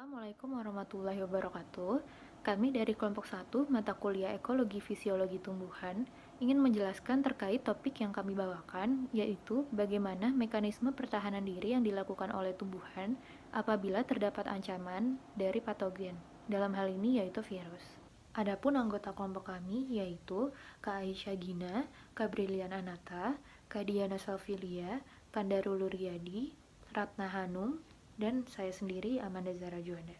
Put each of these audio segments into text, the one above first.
Assalamualaikum warahmatullahi wabarakatuh. Kami dari kelompok 1 mata kuliah Ekologi Fisiologi Tumbuhan ingin menjelaskan terkait topik yang kami bawakan, yaitu bagaimana mekanisme pertahanan diri yang dilakukan oleh tumbuhan apabila terdapat ancaman dari patogen. Dalam hal ini yaitu virus. Adapun anggota kelompok kami yaitu Kak Aisyah Gina, Kak Brilian Anata, Kak Diana Salvilia, Pandarulu Riyadi, Ratna Hanum, dan saya sendiri Amanda Zara Juanda.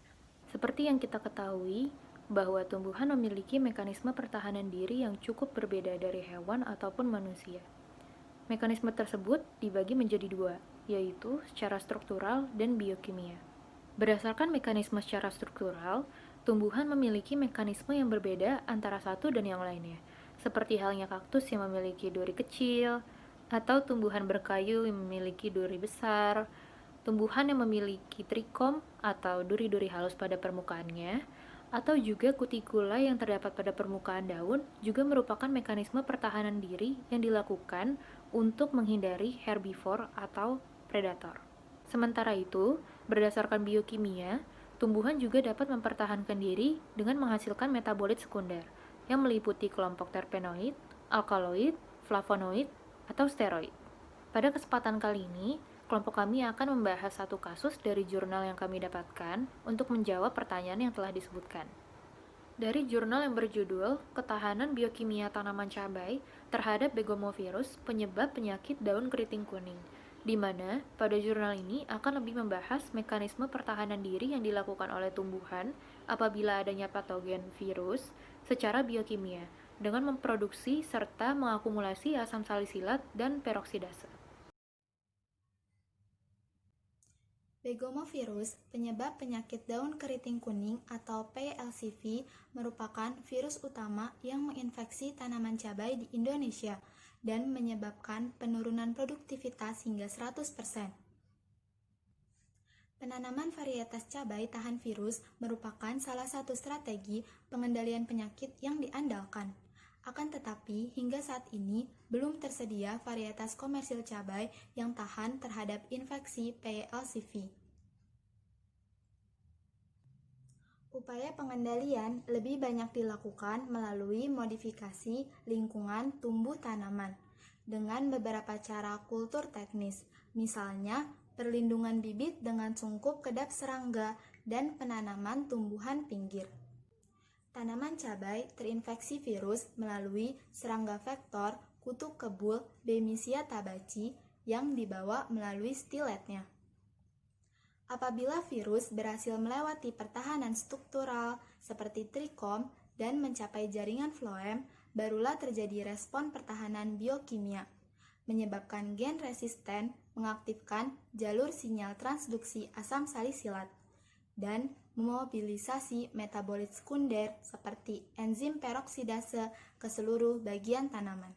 Seperti yang kita ketahui, bahwa tumbuhan memiliki mekanisme pertahanan diri yang cukup berbeda dari hewan ataupun manusia. Mekanisme tersebut dibagi menjadi dua, yaitu secara struktural dan biokimia. Berdasarkan mekanisme secara struktural, tumbuhan memiliki mekanisme yang berbeda antara satu dan yang lainnya, seperti halnya kaktus yang memiliki duri kecil, atau tumbuhan berkayu yang memiliki duri besar, tumbuhan yang memiliki trikom atau duri-duri halus pada permukaannya, atau juga kutikula yang terdapat pada permukaan daun juga merupakan mekanisme pertahanan diri yang dilakukan untuk menghindari herbivore atau predator. Sementara itu, berdasarkan biokimia, tumbuhan juga dapat mempertahankan diri dengan menghasilkan metabolit sekunder yang meliputi kelompok terpenoid, alkaloid, flavonoid, atau steroid. Pada kesempatan kali ini, kelompok kami akan membahas satu kasus dari jurnal yang kami dapatkan untuk menjawab pertanyaan yang telah disebutkan. Dari jurnal yang berjudul Ketahanan Biokimia Tanaman Cabai terhadap Begomovirus Penyebab Penyakit Daun Keriting Kuning, di mana pada jurnal ini akan lebih membahas mekanisme pertahanan diri yang dilakukan oleh tumbuhan apabila adanya patogen virus secara biokimia dengan memproduksi serta mengakumulasi asam salisilat dan peroksidase. Begomovirus, penyebab penyakit daun keriting kuning atau PLCV, merupakan virus utama yang menginfeksi tanaman cabai di Indonesia dan menyebabkan penurunan produktivitas hingga 100%. Penanaman varietas cabai tahan virus merupakan salah satu strategi pengendalian penyakit yang diandalkan. Akan tetapi, hingga saat ini belum tersedia varietas komersil cabai yang tahan terhadap infeksi PLCV. Upaya pengendalian lebih banyak dilakukan melalui modifikasi lingkungan tumbuh tanaman dengan beberapa cara kultur teknis, misalnya perlindungan bibit dengan sungkup kedap serangga dan penanaman tumbuhan pinggir. Tanaman cabai terinfeksi virus melalui serangga vektor kutu kebul Bemisia tabaci yang dibawa melalui stiletnya. Apabila virus berhasil melewati pertahanan struktural seperti trikom dan mencapai jaringan floem, barulah terjadi respon pertahanan biokimia, menyebabkan gen resisten mengaktifkan jalur sinyal transduksi asam salisilat dan memobilisasi metabolit sekunder seperti enzim peroksidase ke seluruh bagian tanaman.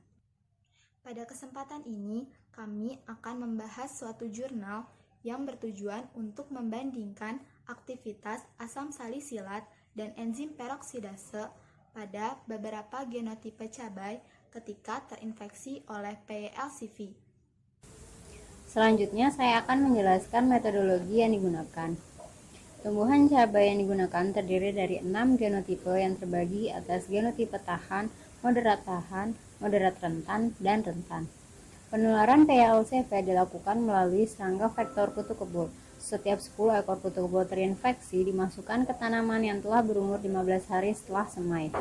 Pada kesempatan ini, kami akan membahas suatu jurnal yang bertujuan untuk membandingkan aktivitas asam salisilat dan enzim peroksidase pada beberapa genotipe cabai ketika terinfeksi oleh PLCV. Selanjutnya, saya akan menjelaskan metodologi yang digunakan. Tumbuhan cabai yang digunakan terdiri dari 6 genotipe yang terbagi atas genotipe tahan, moderat rentan, dan rentan. Penularan PLCV dilakukan melalui serangga vektor kutu kebul. Setiap 10 ekor kutu kebul terinfeksi dimasukkan ke tanaman yang telah berumur 15 hari setelah semai.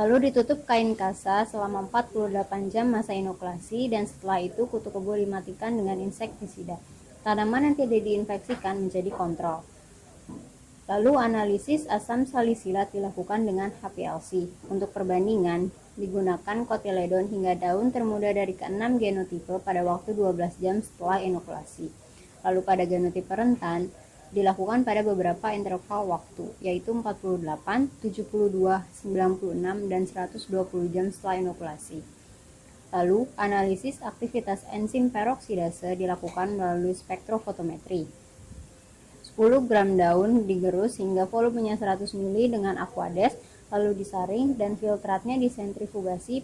Lalu ditutup kain kasa selama 48 jam masa inokulasi dan setelah itu kutu kebul dimatikan dengan insektisida. Tanaman yang tidak diinfeksikan menjadi kontrol. Lalu analisis asam salisilat dilakukan dengan HPLC. Untuk perbandingan, digunakan kotiledon hingga daun termuda dari ke-6 genotipe pada waktu 12 jam setelah inokulasi. Lalu pada genotipe rentan, dilakukan pada beberapa interval waktu, yaitu 48, 72, 96, dan 120 jam setelah inokulasi. Lalu, analisis aktivitas enzim peroksidase dilakukan melalui spektrofotometri. 10 gram daun digerus hingga volumenya 100 ml dengan aquades, lalu disaring dan filtratnya disentrifugasi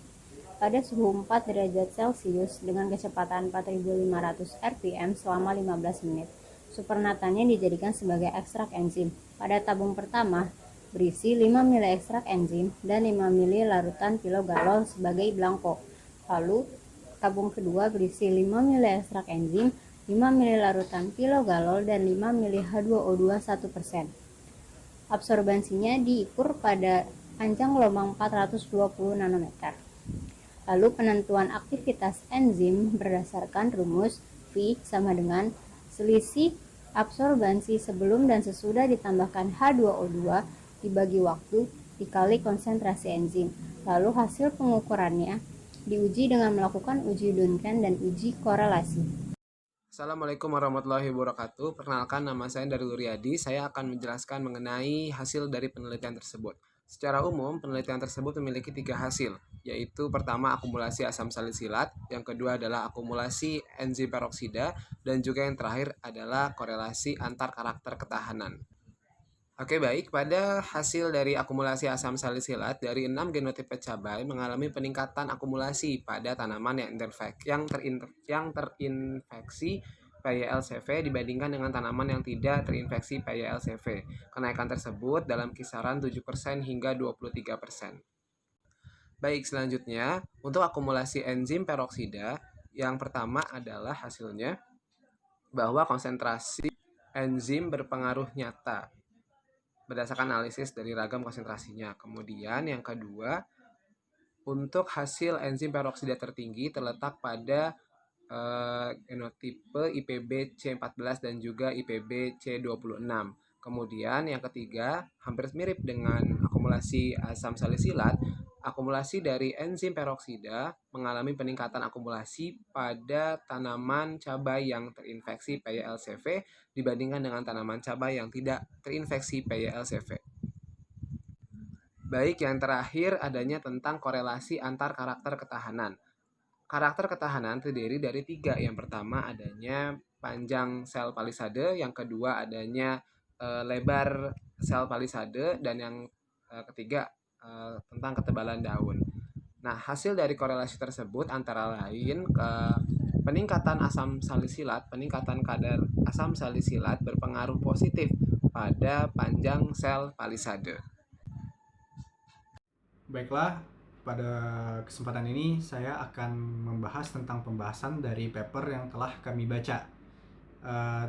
pada suhu 4 derajat Celcius dengan kecepatan 4500 rpm selama 15 menit. Supernatannya dijadikan sebagai ekstrak enzim. Pada tabung pertama berisi 5 mili ekstrak enzim dan 5 mili larutan pilogalol sebagai blanko. Lalu tabung kedua berisi 5 mili ekstrak enzim, 5 mili larutan pilogalol dan 5 mili H2O2 1%. Absorbansinya diukur pada panjang gelombang 420 nanometer. Lalu penentuan aktivitas enzim berdasarkan rumus V sama dengan selisih absorbansi sebelum dan sesudah ditambahkan H2O2 dibagi waktu dikali konsentrasi enzim. Lalu hasil pengukurannya diuji dengan melakukan uji Duncan dan uji korelasi. Assalamualaikum warahmatullahi wabarakatuh. Perkenalkan, nama saya Darul Riyadi. Saya akan menjelaskan mengenai hasil dari penelitian tersebut. Secara umum, penelitian tersebut memiliki 3 hasil, yaitu pertama akumulasi asam salisilat, yang kedua adalah akumulasi enzim peroksida, dan juga yang terakhir adalah korelasi antar karakter ketahanan. Oke, baik, pada hasil dari akumulasi asam salisilat dari 6 genotipe cabai mengalami peningkatan akumulasi pada tanaman yang terinfeksi PYLCV dibandingkan dengan tanaman yang tidak terinfeksi PYLCV. Kenaikan tersebut dalam kisaran 7% hingga 23%. Baik, selanjutnya untuk akumulasi enzim peroksida, yang pertama adalah hasilnya bahwa konsentrasi enzim berpengaruh nyata berdasarkan analisis dari ragam konsentrasinya. Kemudian yang kedua, untuk hasil enzim peroksida tertinggi terletak pada genotipe IPB C14 dan juga IPB C26. Kemudian yang ketiga, hampir mirip dengan akumulasi asam salisilat, akumulasi dari enzim peroksida mengalami peningkatan akumulasi pada tanaman cabai yang terinfeksi PYLCV dibandingkan dengan tanaman cabai yang tidak terinfeksi PYLCV. Baik, yang terakhir adanya tentang korelasi antar karakter ketahanan. Karakter ketahanan terdiri dari 3. Yang pertama adanya panjang sel palisade, yang kedua adanya lebar sel palisade, dan yang ketiga tentang ketebalan daun. Nah, hasil dari korelasi tersebut antara lain peningkatan peningkatan kadar asam salisilat berpengaruh positif pada panjang sel palisade. Baiklah, pada kesempatan ini saya akan membahas tentang pembahasan dari paper yang telah kami baca.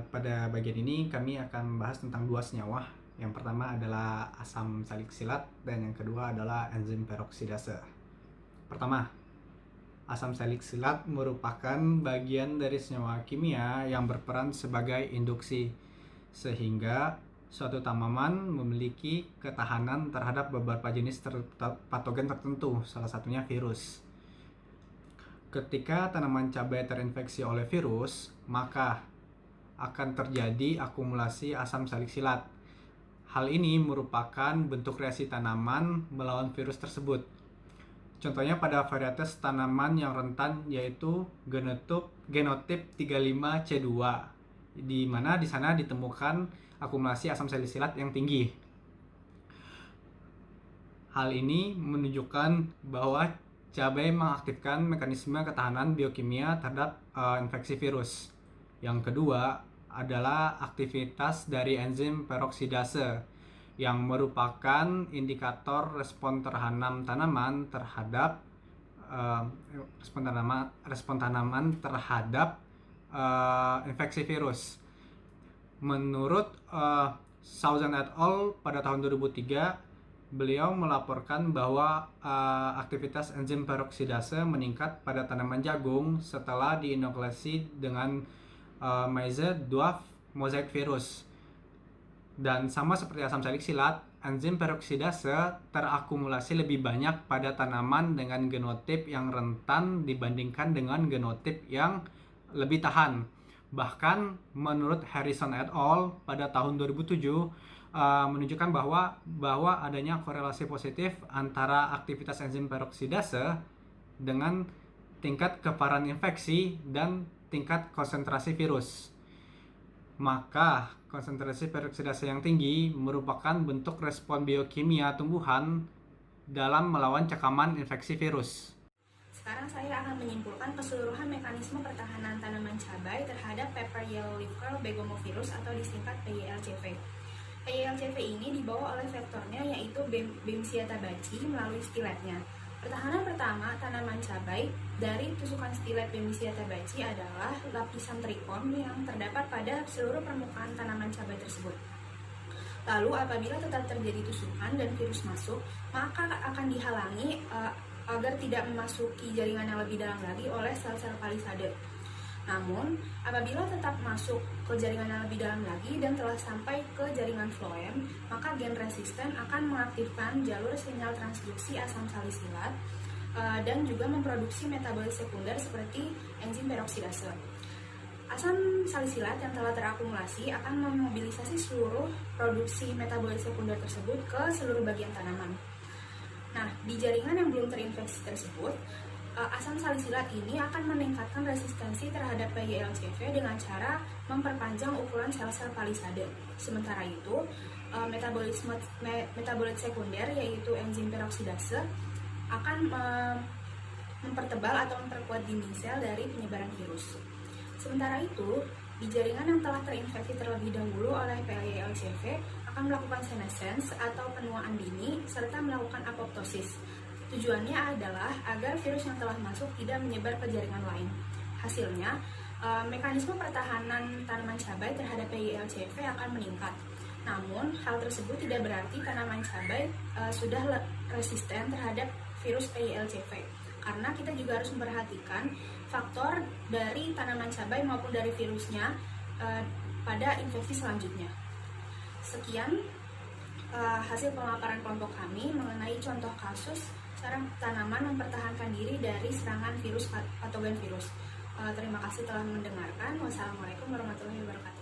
Pada bagian ini kami akan membahas tentang 2 senyawa. Yang pertama adalah asam salisilat dan yang kedua adalah enzim peroksidase. Pertama, asam salisilat merupakan bagian dari senyawa kimia yang berperan sebagai induksi, sehingga suatu tanaman memiliki ketahanan terhadap beberapa jenis patogen tertentu, salah satunya virus. Ketika tanaman cabai terinfeksi oleh virus, maka akan terjadi akumulasi asam salisilat. Hal ini merupakan bentuk reaksi tanaman melawan virus tersebut. Contohnya pada varietas tanaman yang rentan yaitu genotip 35C2, di mana di sana ditemukan akumulasi asam salisilat yang tinggi. Hal ini menunjukkan bahwa cabai mengaktifkan mekanisme ketahanan biokimia terhadap infeksi virus. Yang kedua adalah aktivitas dari enzim peroksidase yang merupakan indikator respon terhadap tanaman terhadap infeksi virus. Menurut Southern et al. Pada tahun 2003, beliau melaporkan bahwa aktivitas enzim peroksidase meningkat pada tanaman jagung setelah diinokulasi dengan maize dwarf mosaic virus. Dan sama seperti asam salisilat, enzim peroksidase terakumulasi lebih banyak pada tanaman dengan genotip yang rentan dibandingkan dengan genotip yang lebih tahan. Bahkan menurut Harrison et al. Pada tahun 2007 menunjukkan bahwa adanya korelasi positif antara aktivitas enzim peroksidase dengan tingkat keparahan infeksi dan tingkat konsentrasi virus. Maka konsentrasi peroksidase yang tinggi merupakan bentuk respon biokimia tumbuhan dalam melawan cakaman infeksi virus. Sekarang saya akan menyimpulkan keseluruhan mekanisme pertahanan tanaman cabai terhadap Pepper Yellow Leaf Curl begomovirus atau disingkat PYLCV. PYLCV ini dibawa oleh vektornya yaitu Bemsia tabaci melalui stiletnya. Pertahanan pertama tanaman cabai dari tusukan stilet Bemisia tabaci adalah lapisan trikon yang terdapat pada seluruh permukaan tanaman cabai tersebut. Lalu apabila tetap terjadi tusukan dan virus masuk, maka akan dihalangi agar tidak memasuki jaringan yang lebih dalam lagi oleh sel-sel palisade. Namun, apabila tetap masuk ke jaringan yang lebih dalam lagi dan telah sampai ke jaringan floem, maka gen resisten akan mengaktifkan jalur sinyal transduksi asam salisilat dan juga memproduksi metabolit sekunder seperti enzim peroksidase. Asam salisilat yang telah terakumulasi akan memobilisasi seluruh produksi metabolit sekunder tersebut ke seluruh bagian tanaman. Nah, di jaringan yang belum terinfeksi tersebut, asam salisilat ini akan meningkatkan resistensi terhadap PYLCV dengan cara memperpanjang ukuran sel-sel palisade. Sementara itu, metabolit sekunder yaitu enzim peroksidase akan mempertebal atau memperkuat dinding sel dari penyebaran virus. Sementara itu, di jaringan yang telah terinfeksi terlebih dahulu oleh PYLCV akan melakukan senescence atau penuaan dini serta melakukan apoptosis. Tujuannya adalah agar virus yang telah masuk tidak menyebar ke jaringan lain. Hasilnya, mekanisme pertahanan tanaman cabai terhadap PYLCV akan meningkat. Namun, hal tersebut tidak berarti tanaman cabai sudah resisten terhadap virus PYLCV. Karena kita juga harus memperhatikan faktor dari tanaman cabai maupun dari virusnya pada infeksi selanjutnya. Sekian hasil pemaparan kelompok kami mengenai contoh kasus cara tanaman mempertahankan diri dari serangan virus patogen virus. Terima kasih telah mendengarkan. Wassalamualaikum warahmatullahi wabarakatuh.